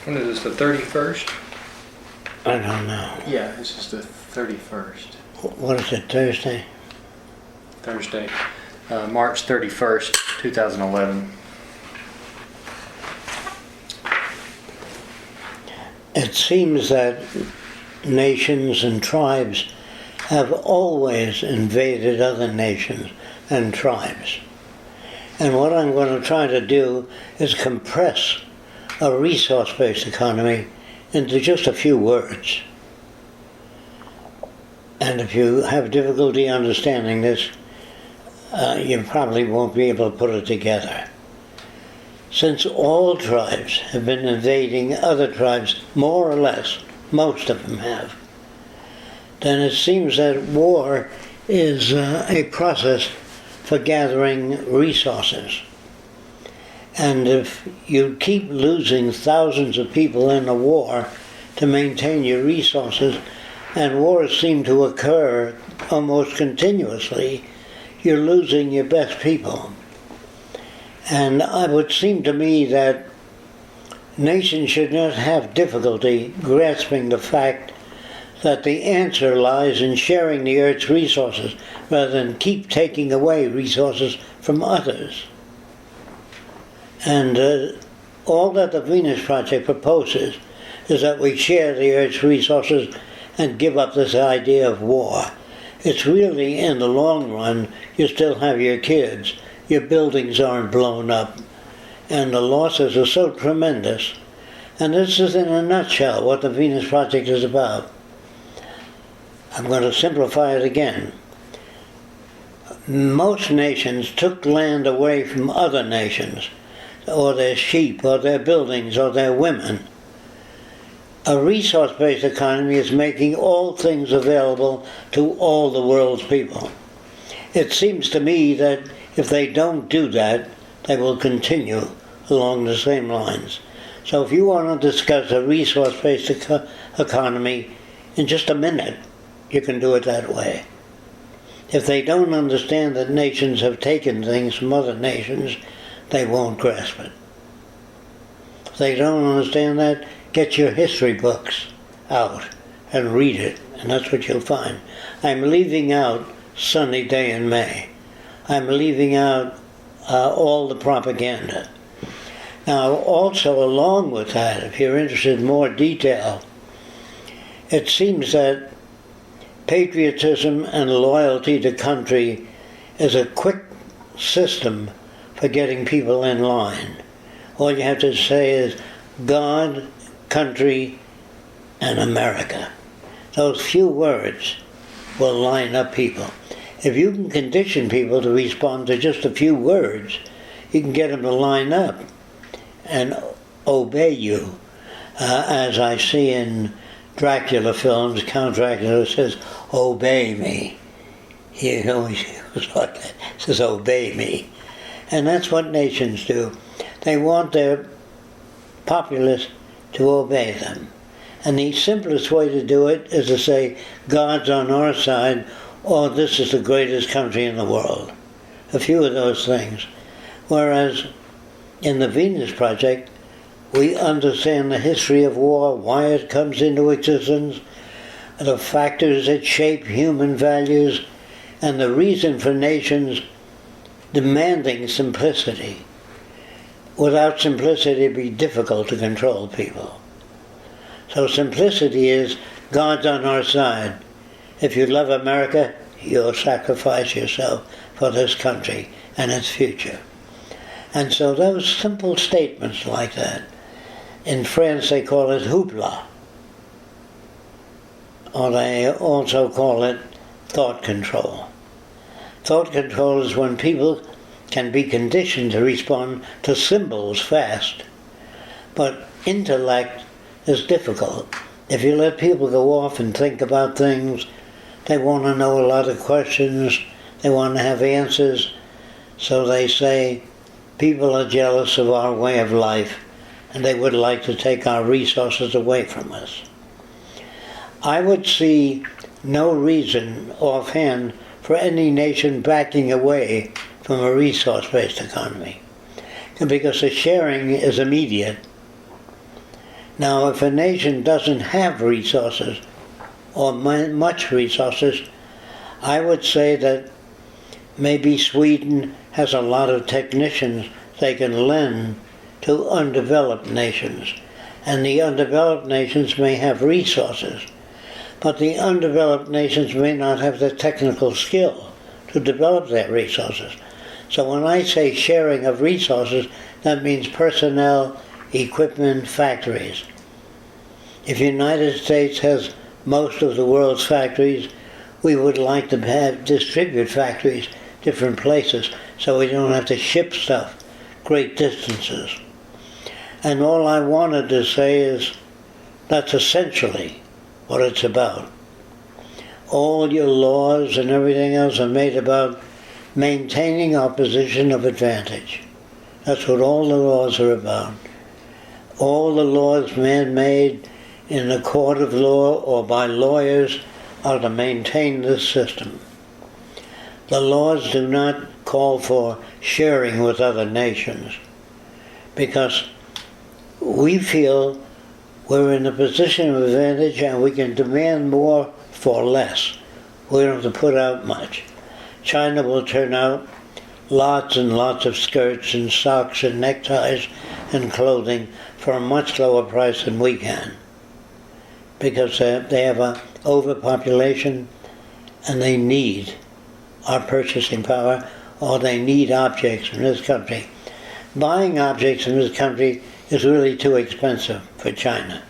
When is this, the 31st? I don't know. Yeah, this is the 31st. What is it, Thursday? Thursday, March 31st, 2011. It seems that nations and tribes have always invaded other nations and tribes. And what I'm going to try to do is compress a resource-based economy into just a few words. And if you have difficulty understanding this, you probably won't be able to put it together. Since all tribes have been invading other tribes, more or less, most of them have, then it seems that war is a process for gathering resources. And if you keep losing thousands of people in a war to maintain your resources, and wars seem to occur almost continuously, you're losing your best people. And it would seem to me that nations should not have difficulty grasping the fact that the answer lies in sharing the Earth's resources rather than keep taking away resources from others. And all that the Venus Project proposes is that we share the Earth's resources and give up this idea of war. It's really, in the long run, you still have your kids, your buildings aren't blown up, and the losses are so tremendous. And this is, in a nutshell, what the Venus Project is about. I'm going to simplify it again. Most nations took land away from other nations, or their sheep, or their buildings, or their women. A resource-based economy is making all things available to all the world's people. It seems to me that if they don't do that, they will continue along the same lines. So if you want to discuss a resource-based economy in just a minute, you can do it that way. If they don't understand that nations have taken things from other nations, they won't grasp it. If they don't understand that, get your history books out and read it, and that's what you'll find. I'm leaving out Sunny Day in May. I'm leaving out all the propaganda. Now, also along with that, if you're interested in more detail, it seems that patriotism and loyalty to country is a quick system for getting people in line. All you have to say is God, country, and America. Those few words will line up people. If you can condition people to respond to just a few words, you can get them to line up and obey you. As I see in Dracula films, Count Dracula says, "Obey me." He always was like that. Says, "Obey me." And that's what nations do. They want their populace to obey them. And the simplest way to do it is to say, God's on our side, or this is the greatest country in the world. A few of those things. Whereas in the Venus Project, we understand the history of war, why it comes into existence, the factors that shape human values, and the reason for nations demanding simplicity. Without simplicity, it'd be difficult to control people. So simplicity is, God's on our side. If you love America, you'll sacrifice yourself for this country and its future. And so those simple statements like that, in France they call it hoopla, or they also call it thought control. Thought control is when people can be conditioned to respond to symbols fast. But intellect is difficult. If you let people go off and think about things, they want to know a lot of questions, they want to have answers, so they say, people are jealous of our way of life, and they would like to take our resources away from us. I would see no reason offhand for any nation backing away from a resource-based economy, because the sharing is immediate. Now, if a nation doesn't have resources, or much resources, I would say that maybe Sweden has a lot of technicians they can lend to undeveloped nations. And the undeveloped nations may have resources, but the undeveloped nations may not have the technical skill to develop their resources. So when I say sharing of resources, that means personnel, equipment, factories. If the United States has most of the world's factories, we would like to distribute factories different places so we don't have to ship stuff great distances. And all I wanted to say is that's essentially what it's about. All your laws and everything else are made about maintaining our position of advantage. That's what all the laws are about. All the laws man-made in a court of law or by lawyers are to maintain this system. The laws do not call for sharing with other nations because we feel we're in a position of advantage and we can demand more for less. We don't have to put out much. China will turn out lots and lots of skirts and socks and neckties and clothing for a much lower price than we can because they have an overpopulation and they need our purchasing power, or they need objects from this country. Buying objects from this country is really too expensive for China.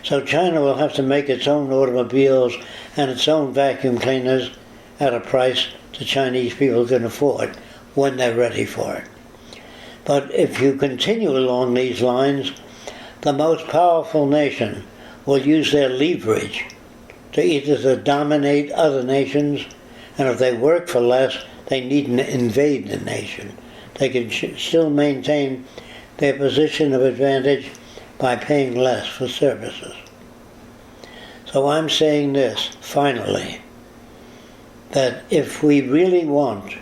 So China will have to make its own automobiles and its own vacuum cleaners at a price the Chinese people can afford when they're ready for it. But if you continue along these lines, the most powerful nation will use their leverage to either to dominate other nations, and if they work for less, they needn't invade the nation. They can still maintain their position of advantage by paying less for services. So I'm saying this, finally, that if we really want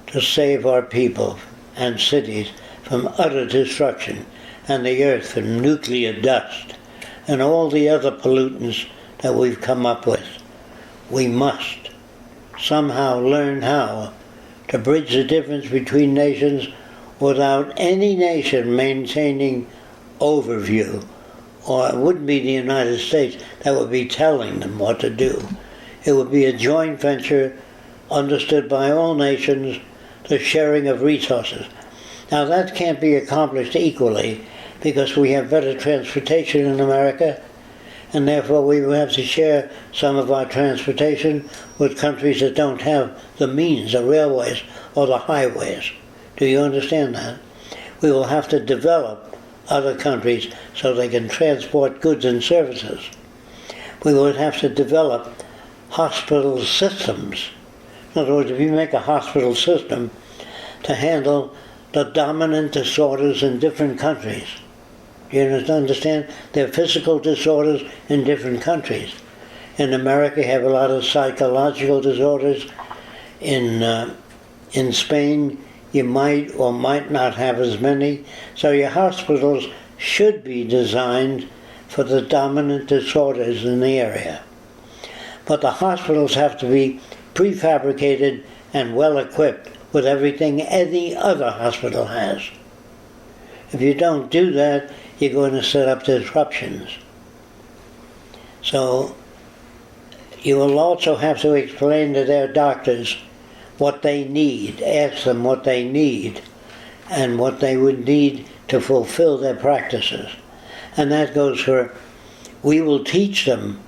to save our people and cities from utter destruction and the earth from nuclear dust and all the other pollutants that we've come up with, we must somehow learn how to bridge the difference between nations without any nation maintaining overview. Or it wouldn't be the United States that would be telling them what to do. It would be a joint venture understood by all nations, the sharing of resources. Now that can't be accomplished equally because we have better transportation in America, and therefore we will have to share some of our transportation with countries that don't have the means, the railways or the highways. Do you understand that? We will have to develop other countries so they can transport goods and services. We would have to develop hospital systems. In other words, if you make a hospital system to handle the dominant disorders in different countries. Do you understand? There are physical disorders in different countries. In America, you have a lot of psychological disorders. In Spain, you might or might not have as many. So your hospitals should be designed for the dominant disorders in the area. But the hospitals have to be prefabricated and well equipped with everything any other hospital has. If you don't do that, you're going to set up disruptions. So you will also have to explain to their doctors what they need, ask them what they need, and what they would need to fulfill their practices. And that goes for, we will teach them,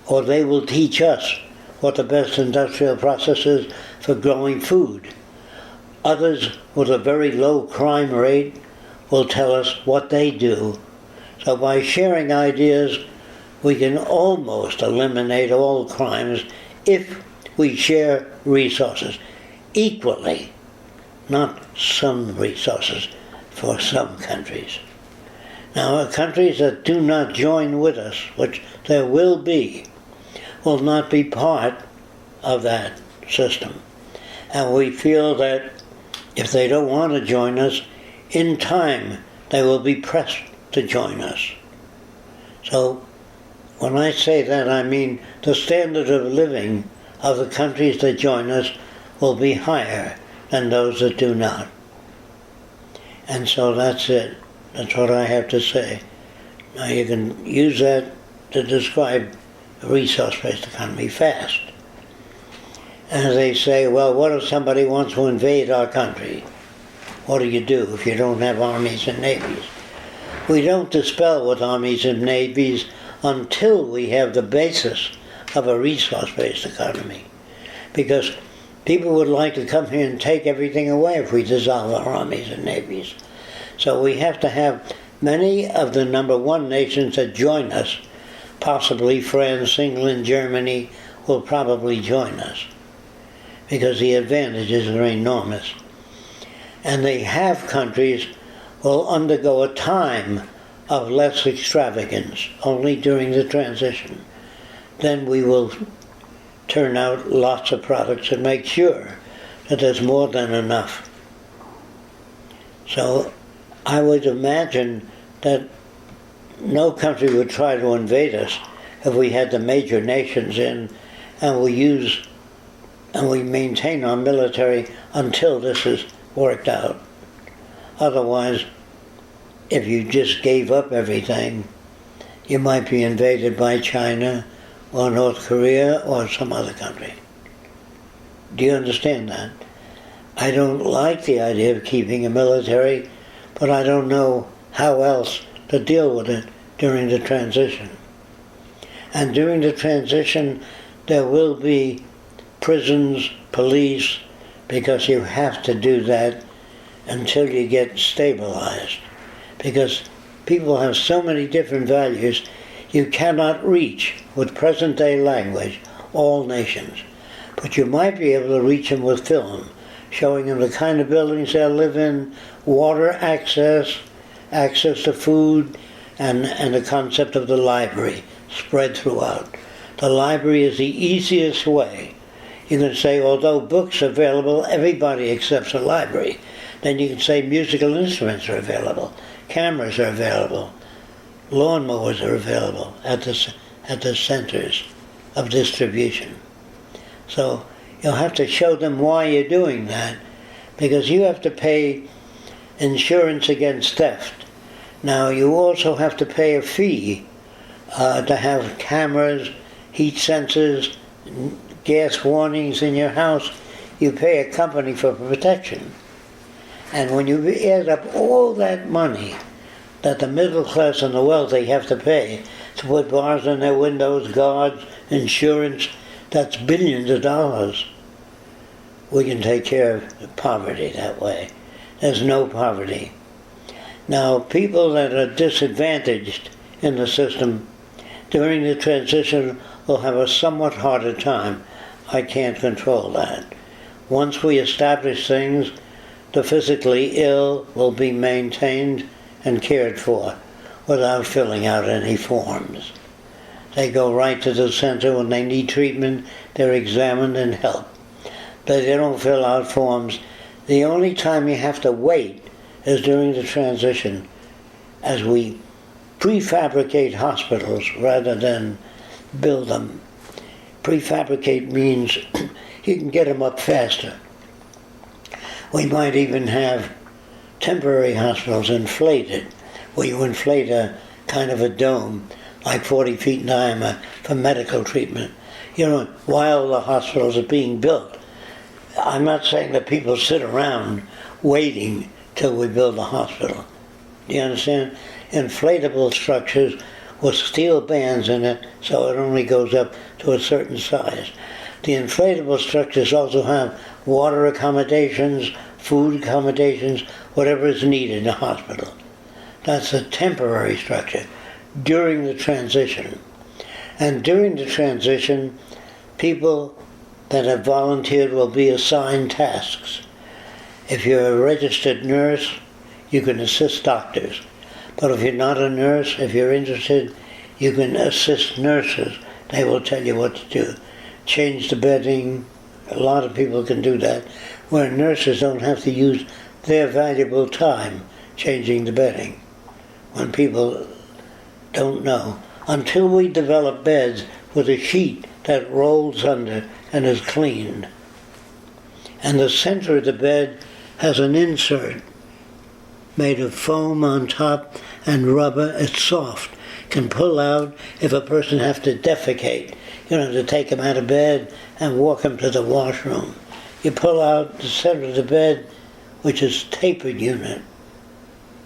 or they will teach us, what the best industrial process is for growing food. Others with a very low crime rate will tell us what they do. So by sharing ideas, we can almost eliminate all crimes if we share resources equally, not some resources for some countries. Now, countries that do not join with us, which there will not be part of that system. And we feel that if they don't want to join us, in time they will be pressed to join us. So when I say that, I mean the standard of living of the countries that join us will be higher than those that do not. And so that's it. That's what I have to say. Now you can use that to describe a resource-based economy fast. And they say, well, what if somebody wants to invade our country? What do you do if you don't have armies and navies? We don't dispel with armies and navies until we have the basis of a resource-based economy. Because people would like to come here and take everything away if we dissolve our armies and navies. So we have to have many of the number one nations that join us, possibly France, England, Germany, will probably join us because the advantages are enormous. And they have countries will undergo a time of less extravagance, only during the transition. Then we will turn out lots of products and make sure that there's more than enough. So I would imagine that no country would try to invade us if we had the major nations in and we maintain our military until this is worked out. Otherwise, if you just gave up everything, you might be invaded by China or North Korea or some other country. Do you understand that? I don't like the idea of keeping a military, but I don't know how else to deal with it during the transition. And during the transition, there will be prisons, police, because you have to do that until you get stabilized. Because people have so many different values, you cannot reach, with present-day language, all nations. But you might be able to reach them with film, showing them the kind of buildings they'll live in, water access, access to food, and the concept of the library spread throughout. The library is the easiest way. You can say, although books are available, everybody accepts a library. Then you can say musical instruments are available, cameras are available, lawnmowers are available at the centers of distribution. So you'll have to show them why you're doing that, because you have to pay insurance against theft. Now you also have to pay a fee to have cameras, heat sensors, gas warnings in your house. You pay a company for protection. And when you add up all that money that the middle class and the wealthy have to pay to put bars on their windows, guards, insurance, that's billions of dollars. We can take care of poverty that way. There's no poverty. Now, people that are disadvantaged in the system during the transition will have a somewhat harder time. I can't control that. Once we establish things, the physically ill will be maintained and cared for without filling out any forms. They go right to the center. When they need treatment, they're examined and helped. They don't fill out forms. The only time you have to wait is during the transition, as we prefabricate hospitals rather than build them. Prefabricate means you can get them up faster. We might even have temporary hospitals inflated, where you inflate a kind of a dome, like 40 feet in diameter, for medical treatment. You know, while the hospitals are being built. I'm not saying that people sit around waiting till we build a hospital. Do you understand? Inflatable structures with steel bands in it, so it only goes up to a certain size. The inflatable structures also have water accommodations, food accommodations, whatever is needed in a hospital. That's a temporary structure during the transition. And during the transition, people that have volunteered will be assigned tasks. If you're a registered nurse, you can assist doctors. But if you're not a nurse, if you're interested, you can assist nurses. They will tell you what to do. Change the bedding. A lot of people can do that, where nurses don't have to use their valuable time changing the bedding. When people don't know, until we develop beds with a sheet that rolls under and is cleaned. And the center of the bed has an insert made of foam on top and rubber. It's soft, can pull out if a person has to defecate, to take him out of bed and walk him to the washroom. You pull out the center of the bed, which is tapered unit.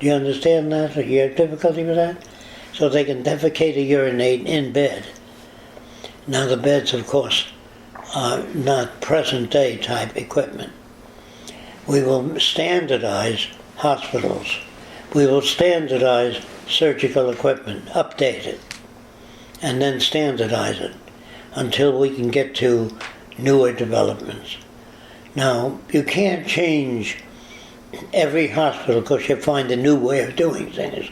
Do you understand that? Or you have difficulty with that? So they can defecate or urinate in bed. Now the beds, of course, are not present-day type equipment. We will standardize hospitals. We will standardize surgical equipment, update it, and then standardize it until we can get to newer developments. Now, you can't change every hospital because you find a new way of doing things.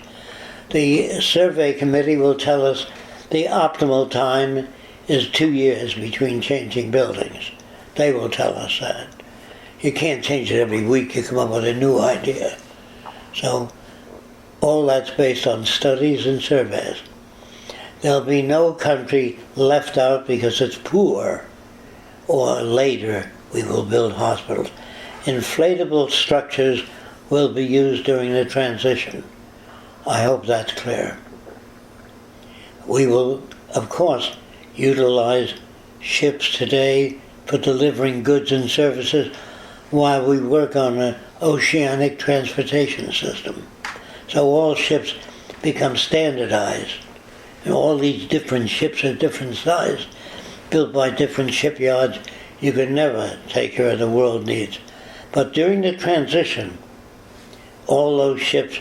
The survey committee will tell us the optimal time is 2 years between changing buildings. They will tell us that. You can't change it every week. You come up with a new idea. So all that's based on studies and surveys. There'll be no country left out because it's poor, or later we will build hospitals. Inflatable structures will be used during the transition. I hope that's clear. We will, of course, utilize ships today for delivering goods and services while we work on an oceanic transportation system. So all ships become standardized. And all these different ships are different size, built by different shipyards. You could never take care of the world needs. But during the transition, all those ships,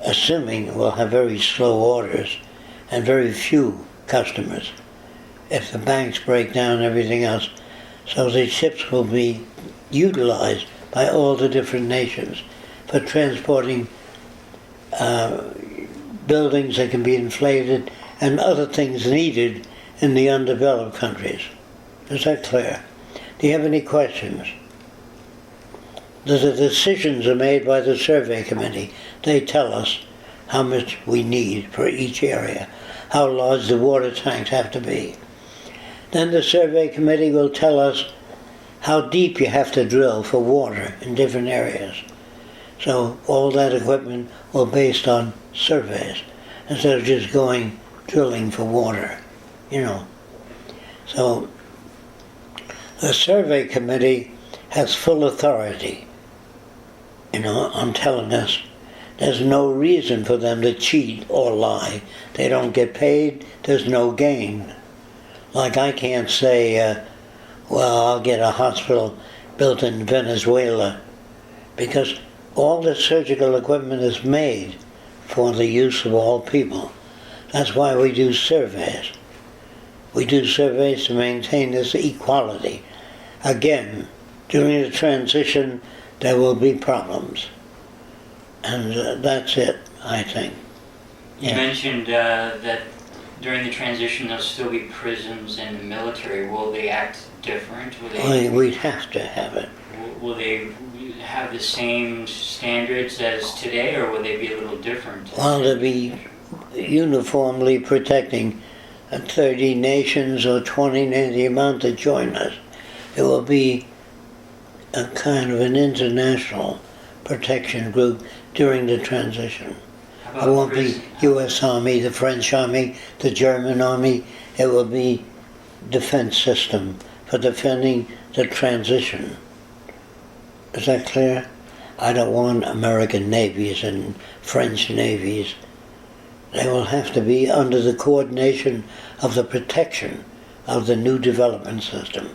assuming, will have very slow orders and very few customers. If the banks break down and everything else, so the ships will be utilized by all the different nations for transporting buildings that can be inflated and other things needed in the undeveloped countries. Is that clear? Do you have any questions? The decisions are made by the survey committee. They tell us how much we need for each area, how large the water tanks have to be. Then the survey committee will tell us how deep you have to drill for water in different areas. So all that equipment will be based on surveys instead of just going drilling for water, So the survey committee has full authority, on telling us there's no reason for them to cheat or lie. They don't get paid, there's no gain. Like I can't say, I'll get a hospital built in Venezuela, because all the surgical equipment is made for the use of all people. That's why we do surveys. We do surveys to maintain this equality. Again, during the transition, there will be problems. And that's it, I think. You mentioned that during the transition there'll still be prisons and the military. Will they act different? We'd have to have it. Will they have the same standards as today, or will they be a little different? Well, they'll be uniformly protecting 30 nations or 20, the amount that join us. It will be a kind of an international protection group during the transition. It won't be U.S. Army, the French Army, the German Army. It will be defense system for defending the transition. Is that clear? I don't want American navies and French navies. They will have to be under the coordination of the protection of the new development system.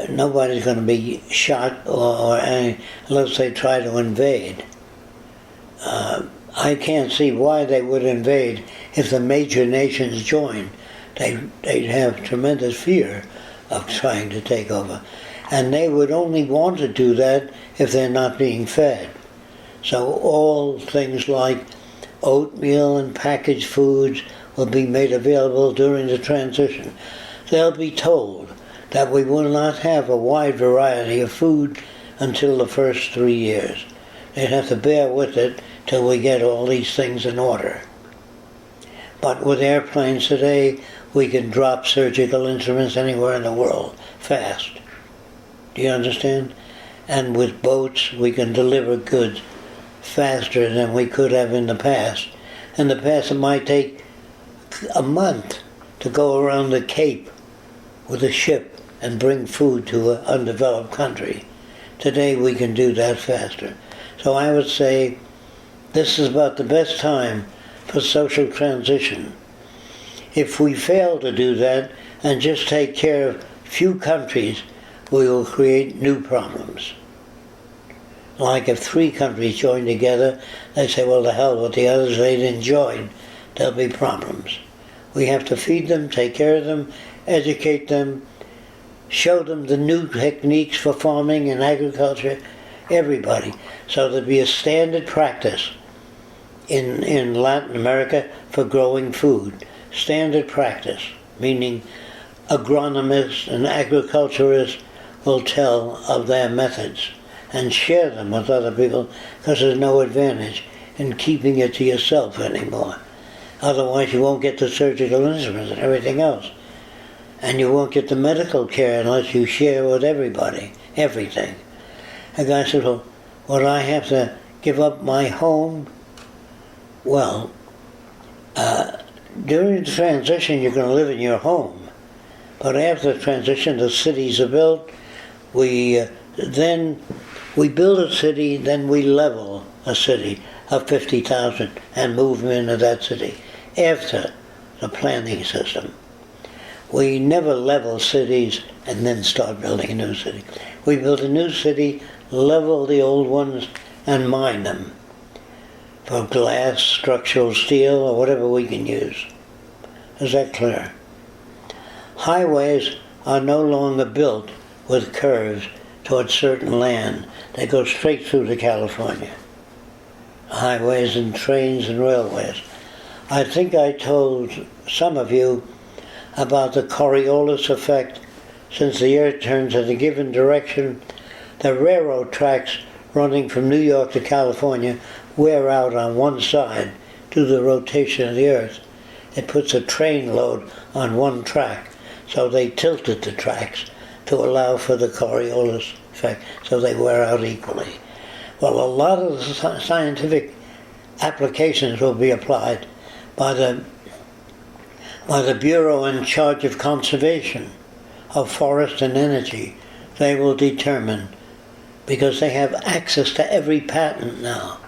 Nobody's going to be shot unless they try to invade. I can't see why they would invade if the major nations joined. They'd have tremendous fear of trying to take over. And they would only want to do that if they're not being fed. So all things like oatmeal and packaged foods will be made available during the transition. They'll be told that we will not have a wide variety of food until the first 3 years. They'd have to bear with it till we get all these things in order. But with airplanes today, we can drop surgical instruments anywhere in the world fast. Do you understand? And with boats, we can deliver goods faster than we could have in the past. In the past, it might take a month to go around the Cape with a ship and bring food to an undeveloped country. Today, we can do that faster. So I would say this is about the best time for social transition. If we fail to do that and just take care of few countries, we will create new problems. Like if 3 countries join together, they say, well, the hell with the others, they didn't join. There'll be problems. We have to feed them, take care of them, educate them, show them the new techniques for farming and agriculture, everybody. So there'll be a standard practice in Latin America for growing food. Standard practice, meaning agronomists and agriculturists will tell of their methods and share them with other people, because there's no advantage in keeping it to yourself anymore. Otherwise you won't get the surgical instruments and everything else. And you won't get the medical care unless you share with everybody, everything. A guy said, well, would I have to give up my home? Well, during the transition you're going to live in your home. But after the transition, the cities are built. We build a city, then we level a city of 50,000 and move them into that city after the planning system. We never level cities and then start building a new city. We build a new city, level the old ones, and mine them for glass, structural steel, or whatever we can use. Is that clear? Highways are no longer built with curves towards certain land. They go straight through to California. Highways and trains and railways. I think I told some of you about the Coriolis effect. Since the Earth turns in a given direction, the railroad tracks running from New York to California wear out on one side due to the rotation of the Earth. It puts a train load on one track, so they tilted the tracks to allow for the Coriolis effect, so they wear out equally. Well, a lot of the scientific applications will be applied by the Bureau in charge of conservation of forest and energy. They will determine, because they have access to every patent now,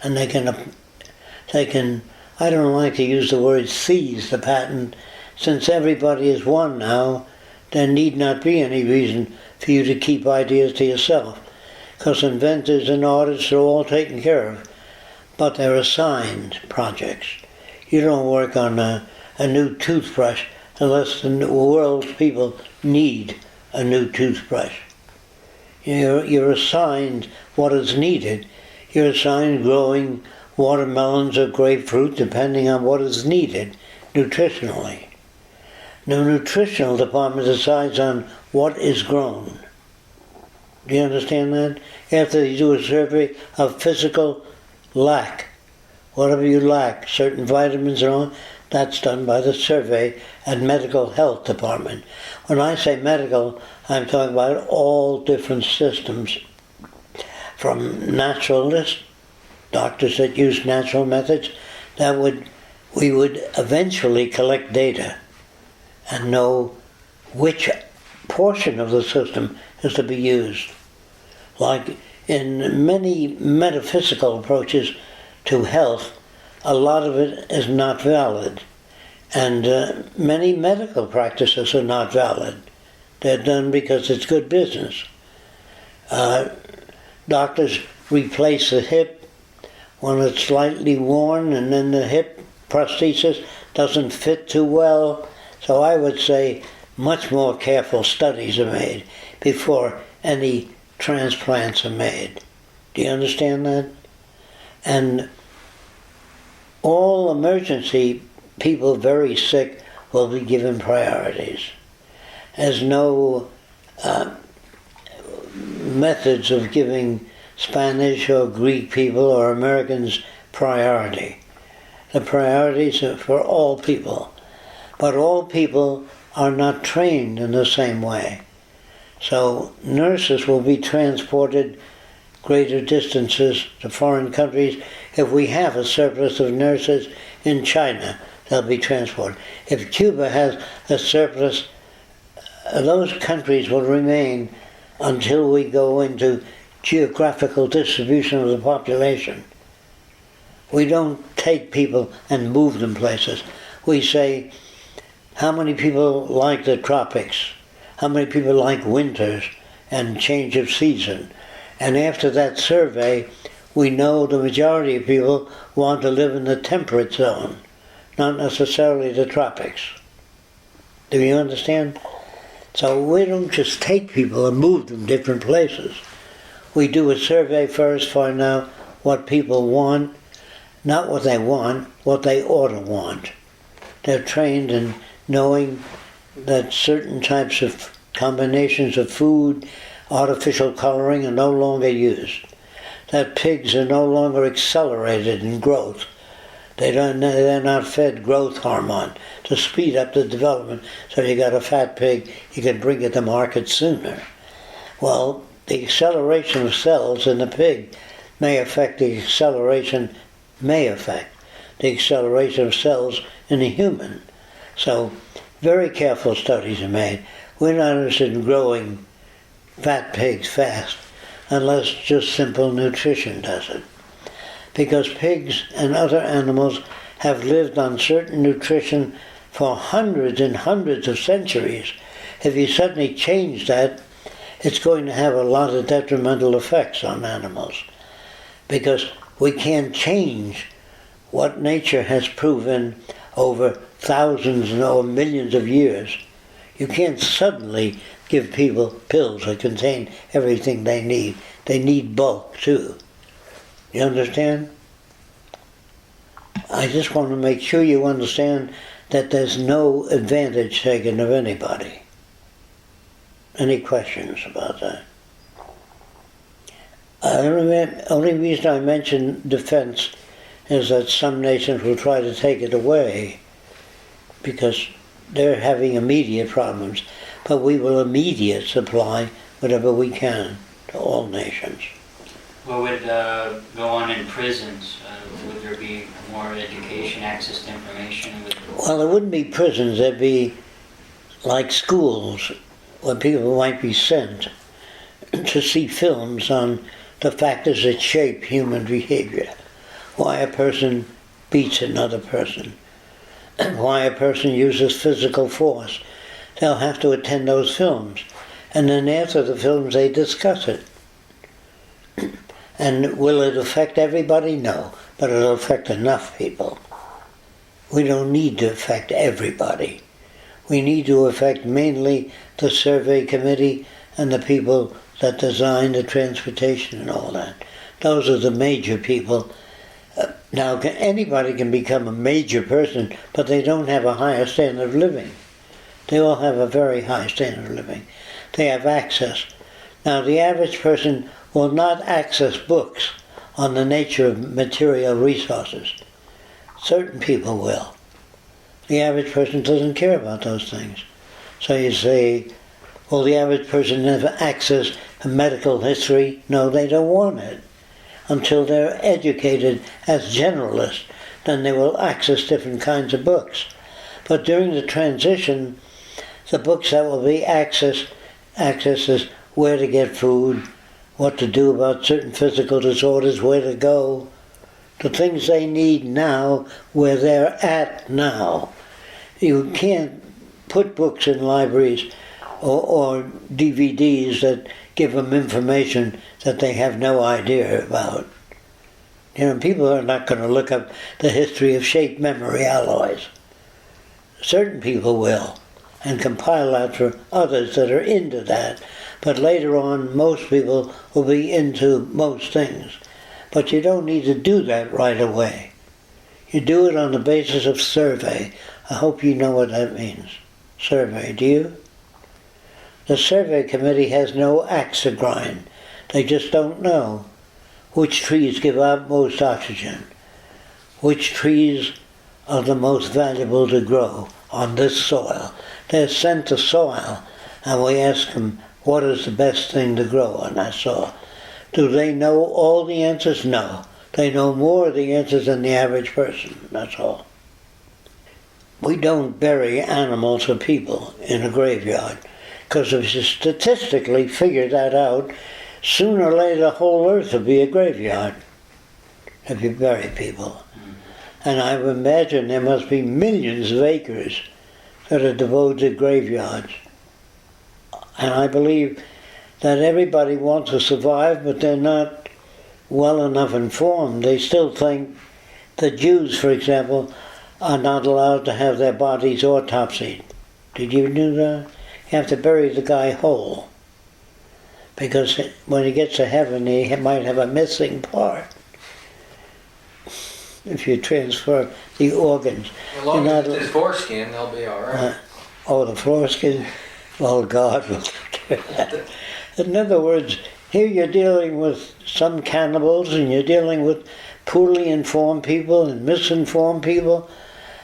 and they can, I don't like to use the word seize the patent. Since everybody is one now, there need not be any reason for you to keep ideas to yourself, because inventors and artists are all taken care of. But they're assigned projects. You don't work on a new toothbrush unless the world's people need a new toothbrush. You're assigned what is needed. You're assigned growing watermelons or grapefruit depending on what is needed nutritionally. The nutritional department decides on what is grown. Do you understand that? After they do a survey of physical lack, whatever you lack, certain vitamins and all, that's done by the survey and medical health department. When I say medical, I'm talking about all different systems, from naturalists, doctors that use natural methods, we would eventually collect data and know which portion of the system is to be used. Like in many metaphysical approaches to health, a lot of it is not valid. And many medical practices are not valid. They're done because it's good business. Doctors replace the hip when it's slightly worn, and then the hip prosthesis doesn't fit too well. So I would say much more careful studies are made before any transplants are made. Do you understand that? And all emergency people very sick will be given priorities. There's no methods of giving Spanish or Greek people or Americans priority. The priorities are for all people. But all people are not trained in the same way. So nurses will be transported greater distances to foreign countries. If we have a surplus of nurses in China, they'll be transported. If Cuba has a surplus, those countries will remain until we go into geographical distribution of the population. We don't take people and move them places. We say, how many people like the tropics? How many people like winters and change of season? And after that survey, we know the majority of people want to live in the temperate zone, not necessarily the tropics. Do you understand? So we don't just take people and move them different places. We do a survey first, find out what people want, not what they want, what they ought to want. They're trained in knowing that certain types of combinations of food, artificial coloring are no longer used. That pigs are no longer accelerated in growth. They're not fed growth hormone to speed up the development. So if you got a fat pig, you can bring it to market sooner. Well, the acceleration of cells in the pig may affect the acceleration of cells in the human. So very careful studies are made. We're not interested in growing fat pigs fast unless just simple nutrition does it. Because pigs and other animals have lived on certain nutrition for hundreds and hundreds of centuries. If you suddenly change that, it's going to have a lot of detrimental effects on animals. Because we can't change what nature has proven over thousands or millions of years. You can't suddenly give people pills that contain everything they need. They need bulk too. You understand? I just want to make sure you understand that there's no advantage taken of anybody. Any questions about that? The only reason I mention defense is that some nations will try to take it away because they're having immediate problems. But we will immediate supply whatever we can to all nations. What would go on in prisons? Would there be more education, access to information? Well, there wouldn't be prisons. There'd be like schools where people might be sent to see films on the factors that shape human behavior. Why a person beats another person. Why a person uses physical force. They'll have to attend those films. And then after the films they discuss it. And will it affect everybody? No. But it'll affect enough people. We don't need to affect everybody. We need to affect mainly the survey committee and the people that design the transportation and all that. Those are the major people. Now, anybody can become a major person, but they don't have a higher standard of living. They all have a very high standard of living. They have access. Now, the average person will not access books on the nature of material resources. Certain people will. The average person doesn't care about those things. So you say, well, the average person never access medical history. No, they don't want it. Until they're educated as generalists, then they will access different kinds of books. But during the transition, the books that will be accessed is where to get food, what to do about certain physical disorders, where to go, the things they need now, where they're at now. You can't put books in libraries or DVDs that give them information that they have no idea about. You know, people are not going to look up the history of shape memory alloys. Certain people will, and compile that for others that are into that. But later on, most people will be into most things. But you don't need to do that right away. You do it on the basis of survey. I hope you know what that means. Survey, do you? The survey committee has no axe to grind. They just don't know which trees give out most oxygen, which trees are the most valuable to grow on this soil. They're sent to soil, and we ask them, what is the best thing to grow on that soil? Do they know all the answers? No. They know more of the answers than the average person, that's all. We don't bury animals or people in a graveyard, because if you statistically figure that out, sooner or later the whole earth will be a graveyard if you bury people. And I would imagine there must be millions of acres that are devoted to graveyards. And I believe that everybody wants to survive, but they're not well enough informed. They still think the Jews, for example, are not allowed to have their bodies autopsied. Did you know that? You have to bury the guy whole, because when he gets to heaven, he might have a missing part if you transfer the organs. As long as it's his foreskin, they'll be all right. Oh, the foreskin? Well, God will take care of that. In other words, here you're dealing with some cannibals, and you're dealing with poorly informed people and misinformed people,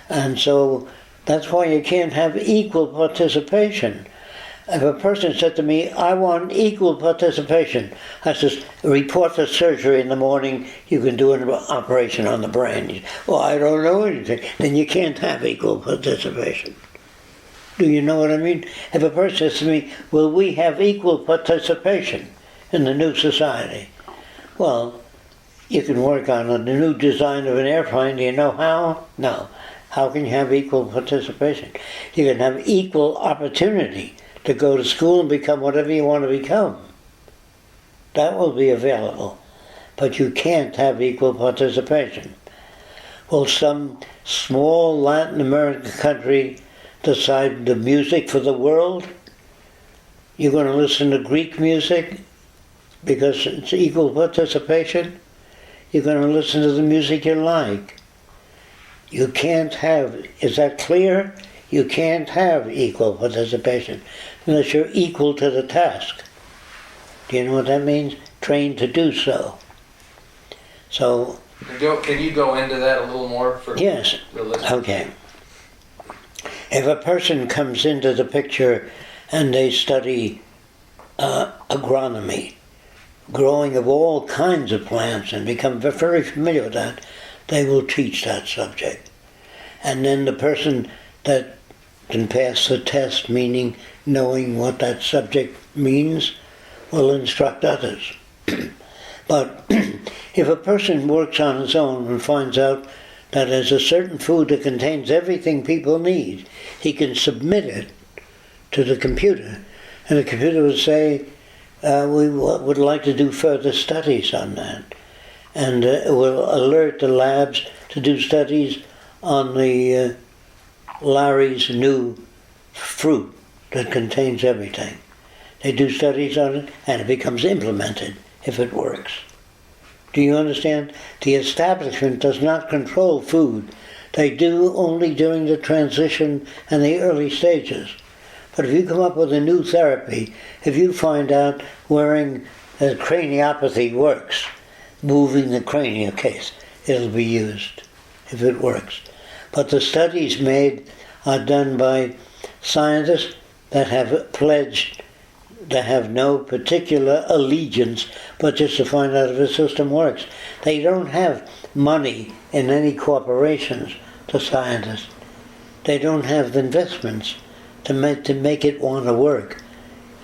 and so that's why you can't have equal participation. If a person said to me, I want equal participation, I says, report to surgery in the morning, you can do an operation on the brain. Well, I don't know anything. Then you can't have equal participation. Do you know what I mean? If a person says to me, will we have equal participation in the new society? Well, you can work on the new design of an airplane. Do you know how? No. How can you have equal participation? You can have equal opportunity to go to school and become whatever you want to become. That will be available. But you can't have equal participation. Will some small Latin American country decide the music for the world? You're going to listen to Greek music because it's equal participation? You're going to listen to the music you like. You can't have, is that clear? You can't have equal participation unless you're equal to the task. Do you know what that means? Trained to do so. So. Can you go into that a little more for yes. the listeners? Okay. If a person comes into the picture and they study agronomy, growing of all kinds of plants, and become very familiar with that, they will teach that subject. And then the person that can pass the test, meaning knowing what that subject means, will instruct others. But if a person works on his own and finds out that there's a certain food that contains everything people need, he can submit it to the computer, and the computer will say, we would like to do further studies on that. And it will alert the labs to do studies on the Larry's new fruit that contains everything. They do studies on it, and it becomes implemented if it works. Do you understand? The establishment does not control food. They do only during the transition and the early stages. But if you come up with a new therapy, if you find out wearing craniopathy works, moving the cranial case, it'll be used if it works. But the studies made are done by scientists that have pledged to have no particular allegiance, but just to find out if the system works. They don't have money in any corporations, the scientists. They don't have the investments to make it want to work.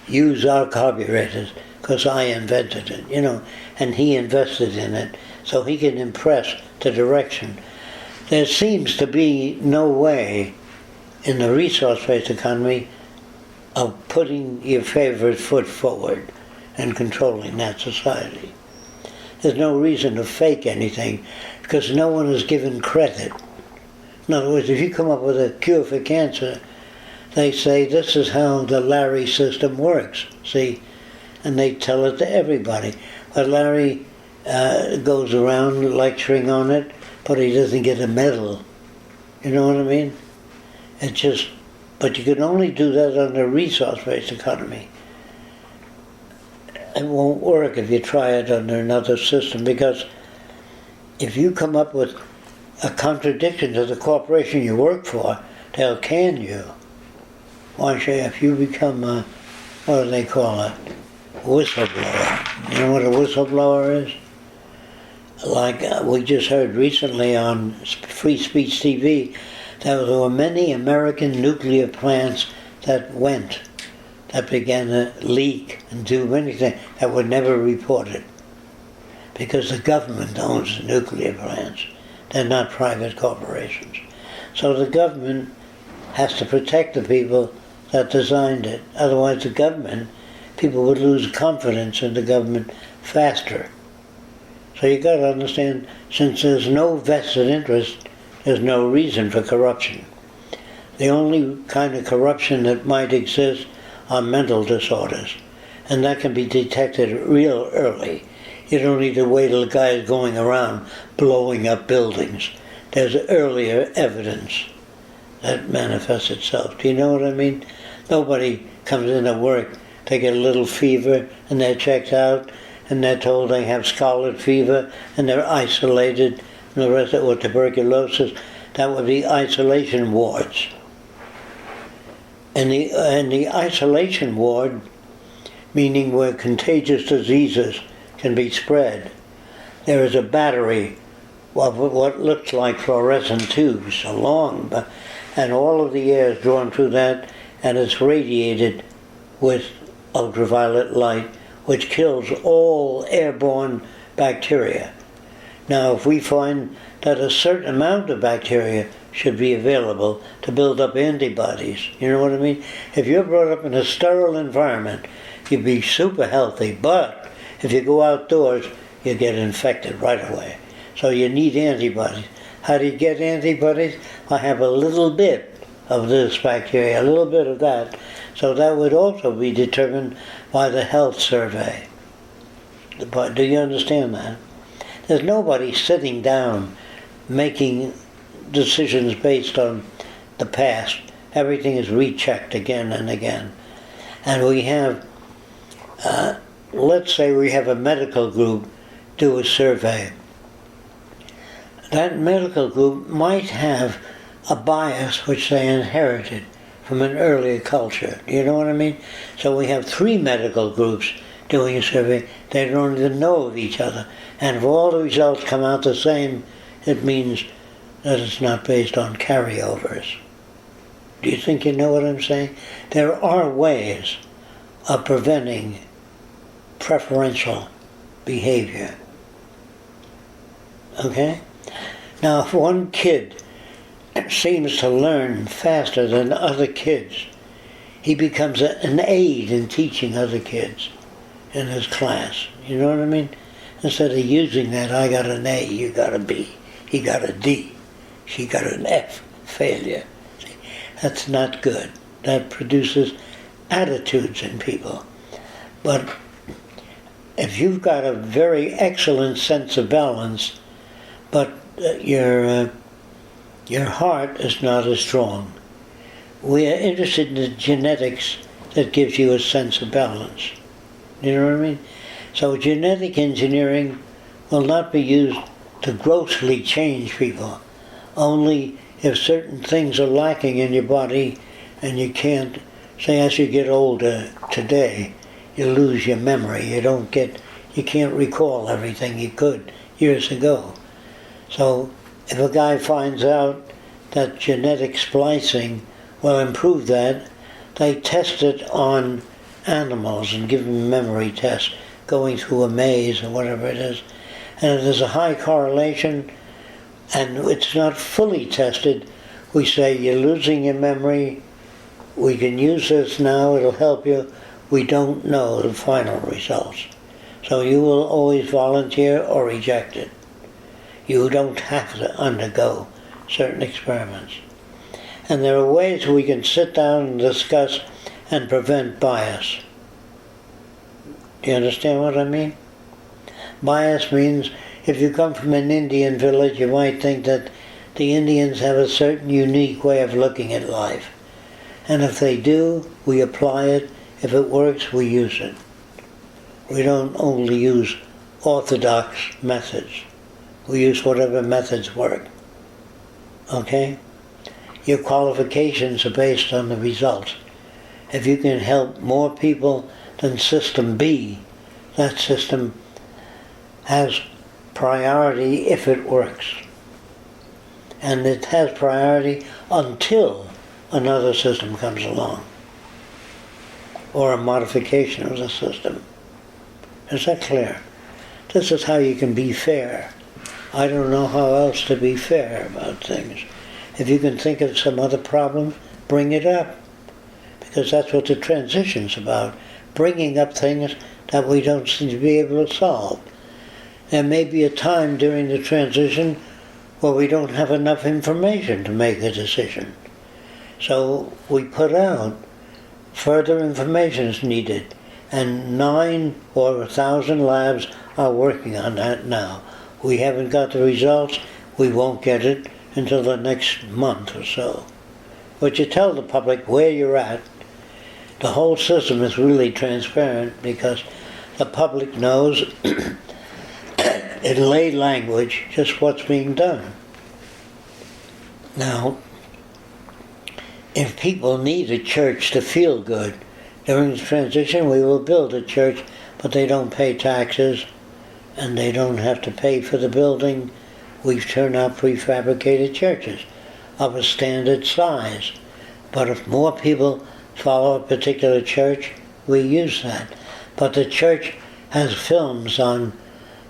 Use our carburetors, because I invented it, and he invested in it, so he can impress the direction. There seems to be no way in the resource-based economy of putting your favorite foot forward and controlling that society. There's no reason to fake anything, because no one is given credit. In other words, if you come up with a cure for cancer, they say this is how the Larry system works, see? And they tell it to everybody. But Larry goes around lecturing on it, but he doesn't get a medal. You know what I mean? But you can only do that under a resource-based economy. It won't work if you try it under another system, because if you come up with a contradiction to the corporation you work for, they'll can you. Why should, if you become a, what do they call it? Whistleblower. You know what a whistleblower is? Like we just heard recently on Free Speech TV, there were many American nuclear plants that began to leak and do many things that were never reported. Because the government owns the nuclear plants. They're not private corporations. So the government has to protect the people that designed it. Otherwise the government, people would lose confidence in the government faster. So you got to understand, since there's no vested interest, there's no reason for corruption. The only kind of corruption that might exist are mental disorders, and that can be detected real early. You don't need to wait till the guy is going around blowing up buildings. There's earlier evidence that manifests itself. Do you know what I mean? Nobody comes into work, they get a little fever, and they're checked out, and they're told they have scarlet fever, and they're isolated, and the rest of it with tuberculosis. That would be isolation wards. And the isolation ward, meaning where contagious diseases can be spread, there is a battery of what looks like fluorescent tubes, so long, and all of the air is drawn through that, and it's radiated with ultraviolet light, which kills all airborne bacteria. Now, if we find that a certain amount of bacteria should be available to build up antibodies, you know what I mean? If you're brought up in a sterile environment, you'd be super healthy, but if you go outdoors, you get infected right away. So you need antibodies. How do you get antibodies? I have a little bit of this bacteria, a little bit of that. So that would also be determined by the health survey. But do you understand that? There's nobody sitting down making decisions based on the past. Everything is rechecked again and again. And we have, let's say we have a medical group do a survey. That medical group might have a bias which they inherited from an earlier culture. You know what I mean? So we have 3 medical groups doing a survey. They don't even know of each other. And if all the results come out the same, it means that it's not based on carryovers. Do you think you know what I'm saying? There are ways of preventing preferential behavior. Okay? Now, if one kid seems to learn faster than other kids, he becomes an aid in teaching other kids in his class. You know what I mean? Instead of using that, I got an A, you got a B, he got a D, she got an F, failure. See, that's not good. That produces attitudes in people. But if you've got a very excellent sense of balance, but your heart is not as strong, we are interested in the genetics that gives you a sense of balance. You know what I mean? So genetic engineering will not be used to grossly change people, only if certain things are lacking in your body and you can't, say as you get older today, you lose your memory. You can't recall everything you could years ago. So if a guy finds out that genetic splicing will improve that, they test it on animals and give them a memory test, going through a maze or whatever it is. And if there's a high correlation and it's not fully tested, we say you're losing your memory, we can use this now, it'll help you. We don't know the final results. So you will always volunteer or reject it. You don't have to undergo certain experiments. And there are ways we can sit down and discuss and prevent bias. Do you understand what I mean? Bias means if you come from an Indian village, you might think that the Indians have a certain unique way of looking at life. And if they do, we apply it. If it works, we use it. We don't only use orthodox methods. We use whatever methods work. okay? Your qualifications are based on the results. If you can help more people than System B, that system has priority if it works. And it has priority until another system comes along, or a modification of the system. Is that clear? This is how you can be fair. I don't know how else to be fair about things. If you can think of some other problem, bring it up. Because that's what the transition's about. Bringing up things that we don't seem to be able to solve. There may be a time during the transition where we don't have enough information to make a decision. So we put out further information is needed. And 9 or 1,000 labs are working on that now. We haven't got the results. We won't get it until the next month or so. But you tell the public where you're at. The whole system is really transparent because the public knows in lay language just what's being done. Now, if people need a church to feel good, during the transition we will build a church, but they don't pay taxes and they don't have to pay for the building. We've turned out prefabricated churches of a standard size. But if more people follow a particular church, we use that. But the church has films on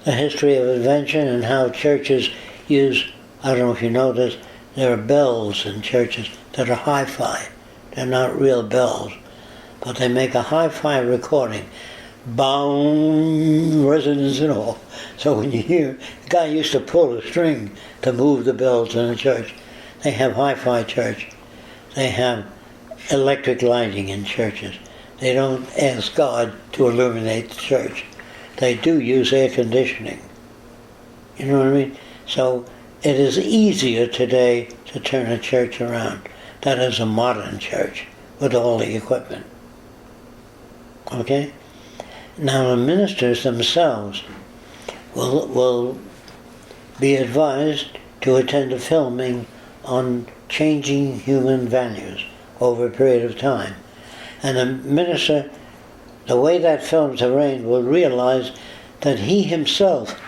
the history of invention and how churches use, I don't know if you know this, there are bells in churches that are hi-fi. They're not real bells, but they make a hi-fi recording. Boom, resonance and all. So when you hear, the guy used to pull a string to move the bells in a church. They have hi-fi church. They have electric lighting in churches. They don't ask God to illuminate the church. They do use air conditioning. You know what I mean? So it is easier today to turn a church around. That is a modern church with all the equipment. Okay? Now the ministers themselves will be advised to attend a filming on changing human values over a period of time. And the minister, the way that film's arranged, will realize that he himself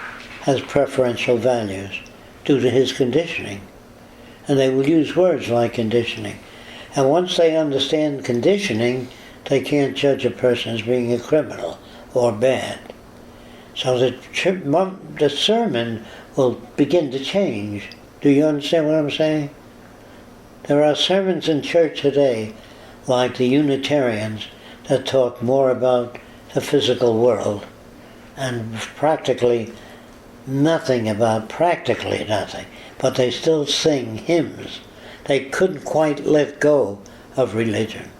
has preferential values due to his conditioning. And they will use words like conditioning. And once they understand conditioning, they can't judge a person as being a criminal or bad. So the sermon will begin to change. Do you understand what I'm saying? There are sermons in church today, like the Unitarians, that talk more about the physical world, and practically nothing, but they still sing hymns. They couldn't quite let go of religion.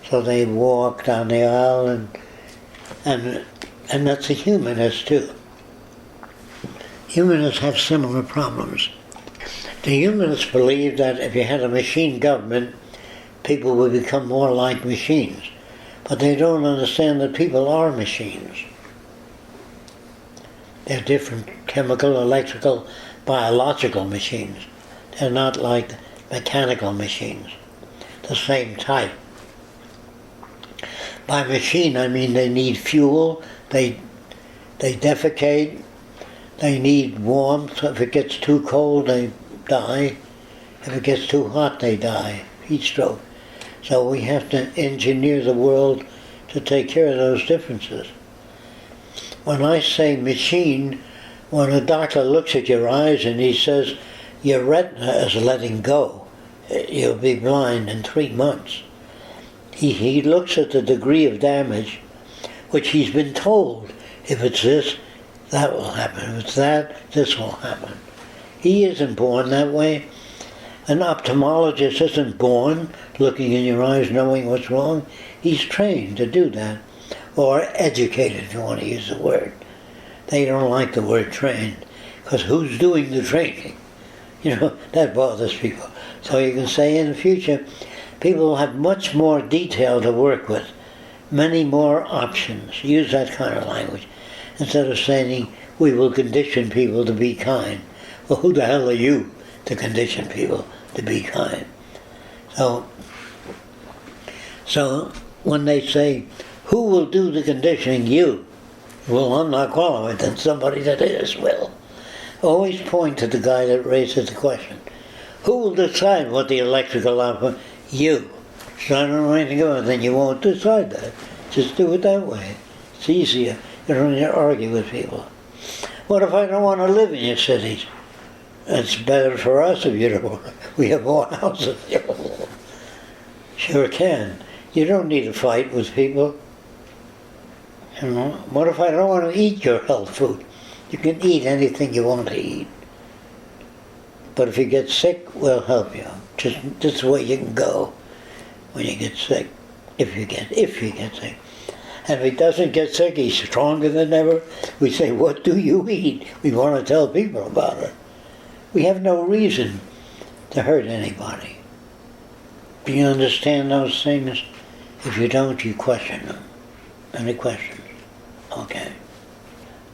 So they walk down the aisle, and that's a humanist too. Humanists have similar problems. The humanists believe that if you had a machine government, people would become more like machines. But they don't understand that people are machines. They're different chemical, electrical, biological machines. They're not like mechanical machines, the same type. By machine, I mean they need fuel, they defecate, they need warmth. If it gets too cold, they die. If it gets too hot, they die. Heat stroke. So we have to engineer the world to take care of those differences. When I say machine, when a doctor looks at your eyes and he says, your retina is letting go, you'll be blind in 3 months. He looks at the degree of damage, which he's been told, if it's this, that will happen. If it's that, this will happen. He isn't born that way. An ophthalmologist isn't born looking in your eyes knowing what's wrong. He's trained to do that. Or educated, if you want to use the word. They don't like the word trained, because who's doing the training? You know, that bothers people. So you can say in the future, people will have much more detail to work with, many more options. Use that kind of language. Instead of saying, we will condition people to be kind. Well, who the hell are you to condition people to be kind. So when they say, who will do the conditioning? You. Well, I'm not qualified, then somebody that is will. Always point to the guy that raises the question. Who will decide what the electrical output? You. So I don't know anything about it, then you won't decide that. Just do it that way. It's easier. You don't need to argue with people. What if I don't want to live in your cities? It's better for us if you don't. We have more houses. Sure can. You don't need to fight with people. You know, what if I don't want to eat your health food? You can eat anything you want to eat. But if you get sick, we'll help you. Just this way you can go when you get sick. If you get sick. And if he doesn't get sick, he's stronger than ever. We say, what do you eat? We want to tell people about it. We have no reason to hurt anybody. Do you understand those things? If you don't, you question them. Any questions? Okay.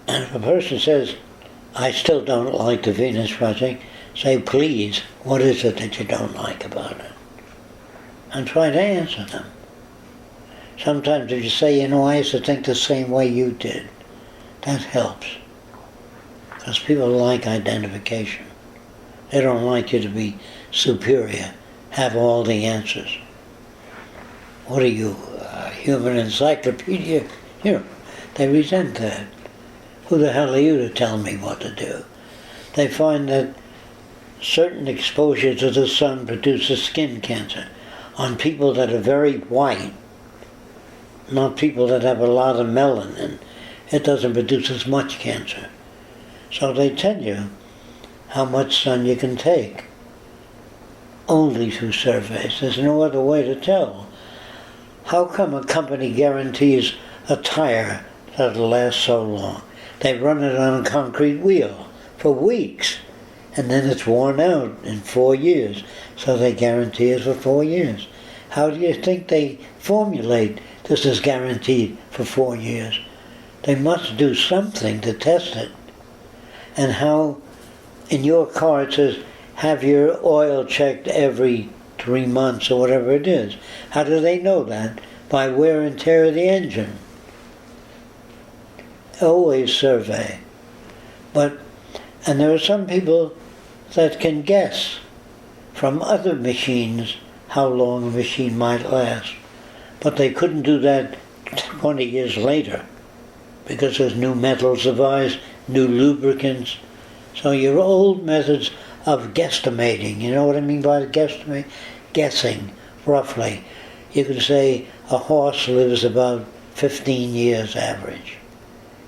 And if a person says, I still don't like the Venus Project, say, please, what is it that you don't like about it? And try to answer them. Sometimes if you say, you know, I used to think the same way you did, that helps. Because people like identification. They don't like you to be superior, have all the answers. What are you, a human encyclopedia? You know, they resent that. Who the hell are you to tell me what to do? They find that certain exposure to the sun produces skin cancer on people that are very white, not people that have a lot of melanin. It doesn't produce as much cancer. So they tell you how much sun you can take, only through surveys. There's no other way to tell. How come a company guarantees a tire that'll last so long? They run it on a concrete wheel for weeks, and then it's worn out in 4 years, so they guarantee it for 4 years. How do you think they formulate this is guaranteed for 4 years? They must do something to test it. And how in your car it says, have your oil checked every 3 months or whatever it is. How do they know that? By wear and tear of the engine. Always survey. And there are some people that can guess from other machines how long a machine might last. But they couldn't do that 20 years later because there's new metals devised, new lubricants. So your old methods of guesstimating, you know what I mean by guesstimate? Guessing, roughly. You could say a horse lives about 15 years average.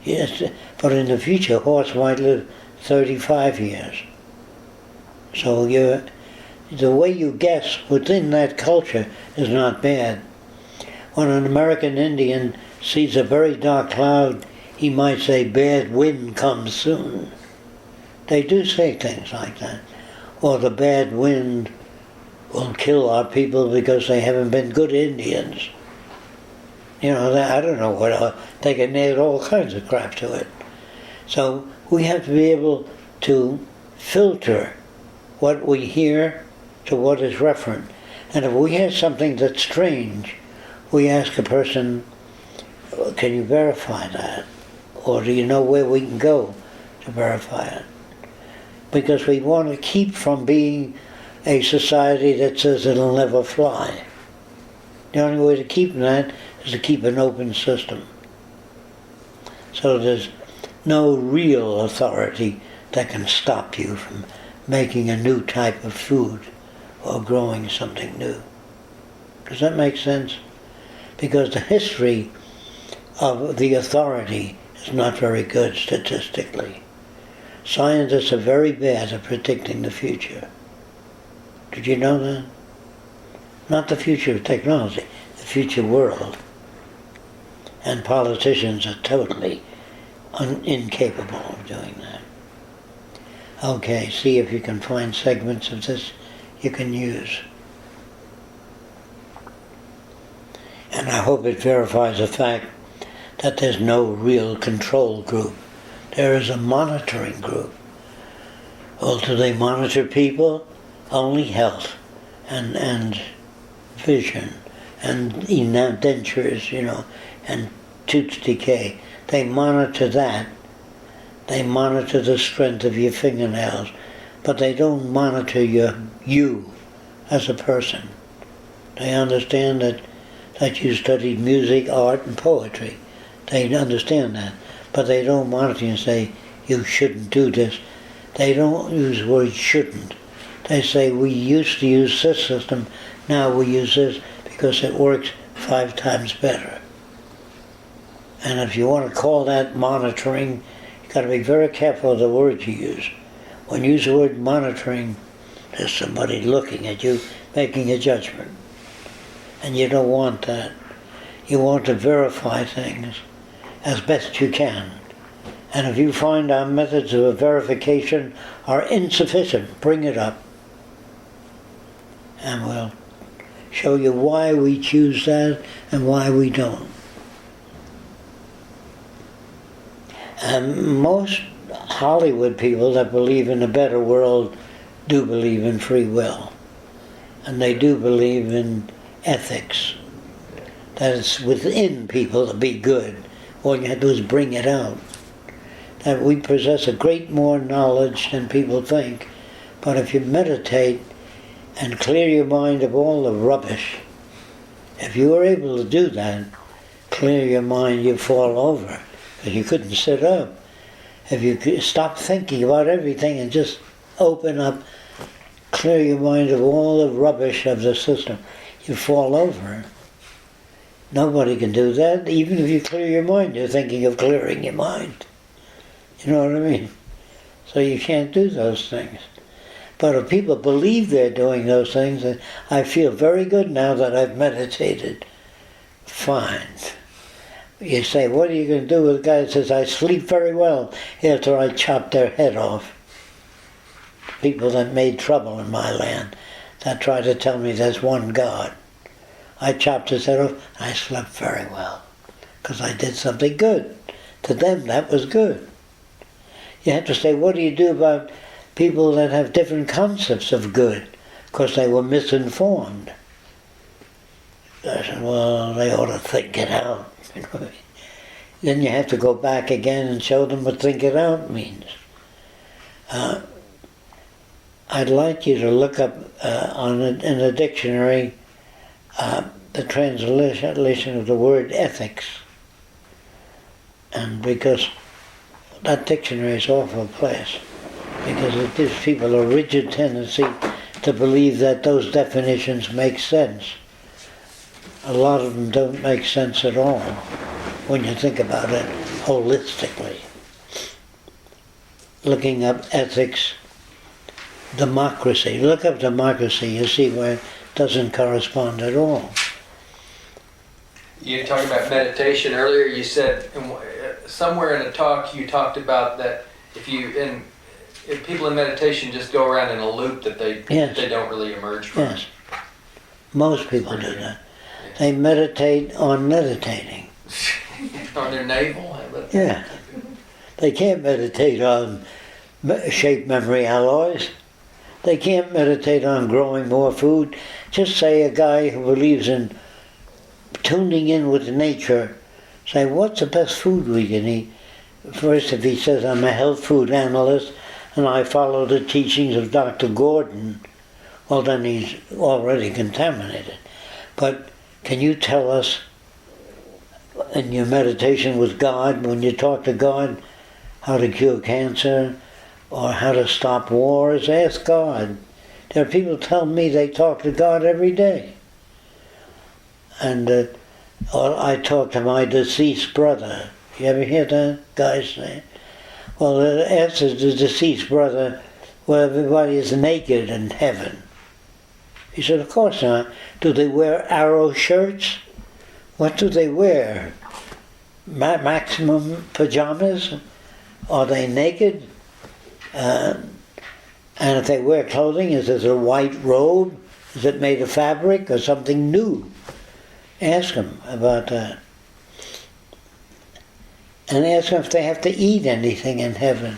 Yes, but in the future, a horse might live 35 years. So the way you guess within that culture is not bad. When an American Indian sees a very dark cloud, he might say, bad wind comes soon. They do say things like that. Or the bad wind will kill our people because they haven't been good Indians. You know, I don't know what, they can add all kinds of crap to it. So we have to be able to filter what we hear to what is referent. And if we hear something that's strange, we ask a person, can you verify that? Or do you know where we can go to verify it? Because we want to keep from being a society that says it'll never fly. The only way to keep that is to keep an open system. So there's no real authority that can stop you from making a new type of food or growing something new. Does that make sense? Because the history of the authority is not very good statistically. Scientists are very bad at predicting the future. Did you know that? Not the future of technology, the future world. And politicians are totally incapable of doing that. Okay, see if you can find segments of this you can use. And I hope it verifies the fact that there's no real control group. There is a monitoring group. Well, do they monitor people? Only health and vision and dentures, and tooth decay. They monitor that. They monitor the strength of your fingernails, but they don't monitor you as a person. They understand that you studied music, art, and poetry. They understand that, but they don't monitor you and say, you shouldn't do this. They don't use the word shouldn't. They say, we used to use this system, now we use this because it works 5 times better. And if you want to call that monitoring, you've got to be very careful of the words you use. When you use the word monitoring, there's somebody looking at you, making a judgment. And you don't want that. You want to verify things as best you can. And if you find our methods of verification are insufficient, bring it up. And we'll show you why we choose that and why we don't. And most Hollywood people that believe in a better world do believe in free will. And they do believe in ethics. That it's within people to be good. All you have to do is bring it out. That we possess a great more knowledge than people think. But if you meditate and clear your mind of all the rubbish, if you were able to do that, clear your mind, you fall over. Because you couldn't sit up. If you could stop thinking about everything and just open up, clear your mind of all the rubbish of the system, you fall over. Nobody can do that. Even if you clear your mind, you're thinking of clearing your mind. You know what I mean? So you can't do those things. But if people believe they're doing those things, I feel very good now that I've meditated. Fine. You say, what are you going to do with a guy that says, I sleep very well after I chop their head off? People that made trouble in my land, that try to tell me there's one God. I chopped his head off, and I slept very well, because I did something good. To them, that was good. You have to say, what do you do about people that have different concepts of good, because they were misinformed? I said, well, they ought to think it out. Then you have to go back again and show them what think it out means. I'd like you to look up in the dictionary the translation of the word ethics. And because that dictionary is awful place, because it gives people a rigid tendency to believe that those definitions make sense. A lot of them don't make sense at all when you think about it holistically. Looking up ethics, democracy. Look up democracy, you see where it doesn't correspond at all. You talked about meditation earlier. You said somewhere in a talk you talked about that if people in meditation just go around in a loop that they don't really emerge from. Yes. Most people do that. They meditate on meditating. On their navel? Yeah. They can't meditate on shape memory alloys. They can't meditate on growing more food. Just say a guy who believes in tuning in with nature, say, what's the best food we can eat? First, if he says, I'm a health food analyst and I follow the teachings of Dr. Gordon, well, then he's already contaminated. But can you tell us in your meditation with God, when you talk to God, how to cure cancer or how to stop wars? Ask God. There are people tell me they talk to God every day. And or I talk to my deceased brother. You ever hear that guy say? Well, ask the deceased brother, well, everybody is naked in heaven. He said, of course not. Do they wear arrow shirts? What do they wear? Maximum pajamas? Are they naked? And if they wear clothing, is it a white robe? Is it made of fabric or something new? Ask them about that. And ask them if they have to eat anything in heaven.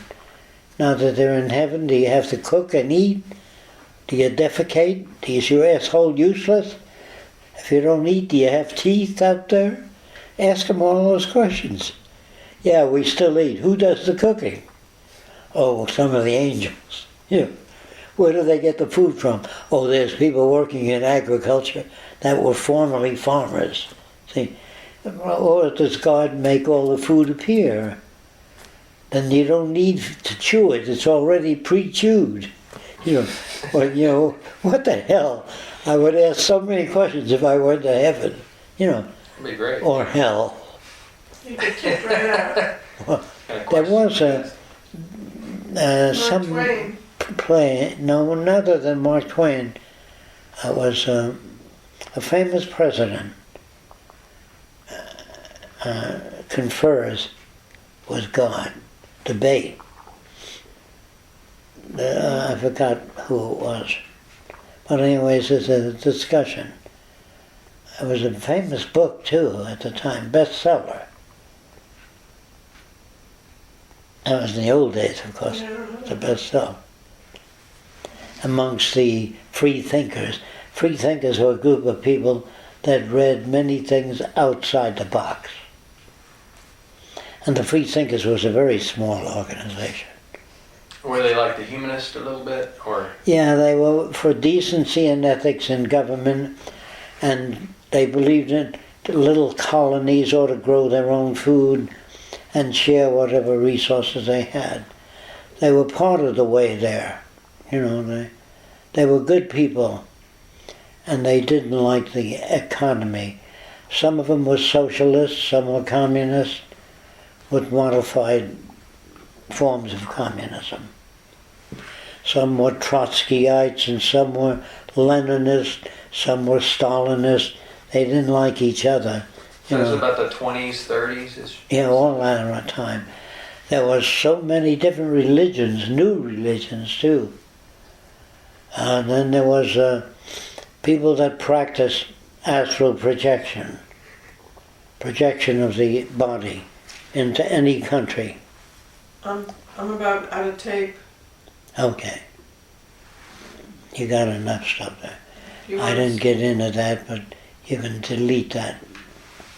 Now that they're in heaven, do you have to cook and eat? Do you defecate? Is your asshole useless? If you don't eat, do you have teeth out there? Ask them all those questions. Yeah, we still eat. Who does the cooking? Oh, some of the angels. Yeah. Where do they get the food from? Oh, there's people working in agriculture that were formerly farmers. See? Or does God make all the food appear? Then you don't need to chew it. It's already pre-chewed. Well, what the hell? I would ask so many questions if I went to heaven, That'd be great. or hell. You get kicked right out. Well, Kind of there question. was Mark some Twain. play, no, none other than Mark Twain. Was a famous president confers with God, debate. I forgot who it was. But anyways, it's a discussion. It was a famous book too at the time, bestseller. That was in the old days, of course, the bestseller. Amongst the free thinkers. Free thinkers were a group of people that read many things outside the box. And the Free Thinkers was a very small organization. Were they like the humanist a little bit, or? Yeah, they were for decency and ethics in government, and they believed that little colonies ought to grow their own food and share whatever resources they had. They were part of the way there. They were good people, and they didn't like the economy. Some of them were socialists, some were communists, with modified forms of communism. Some were Trotskyites and some were Leninists, some were Stalinists. They didn't like each other. So it was about the 20s, 30s? Yeah, all that at a time. There was so many different religions, new religions too. And then there was people that practiced astral projection of the body into any country. I'm about out of tape. Okay. You got enough stuff there. If you I want didn't get into that, but you can delete that.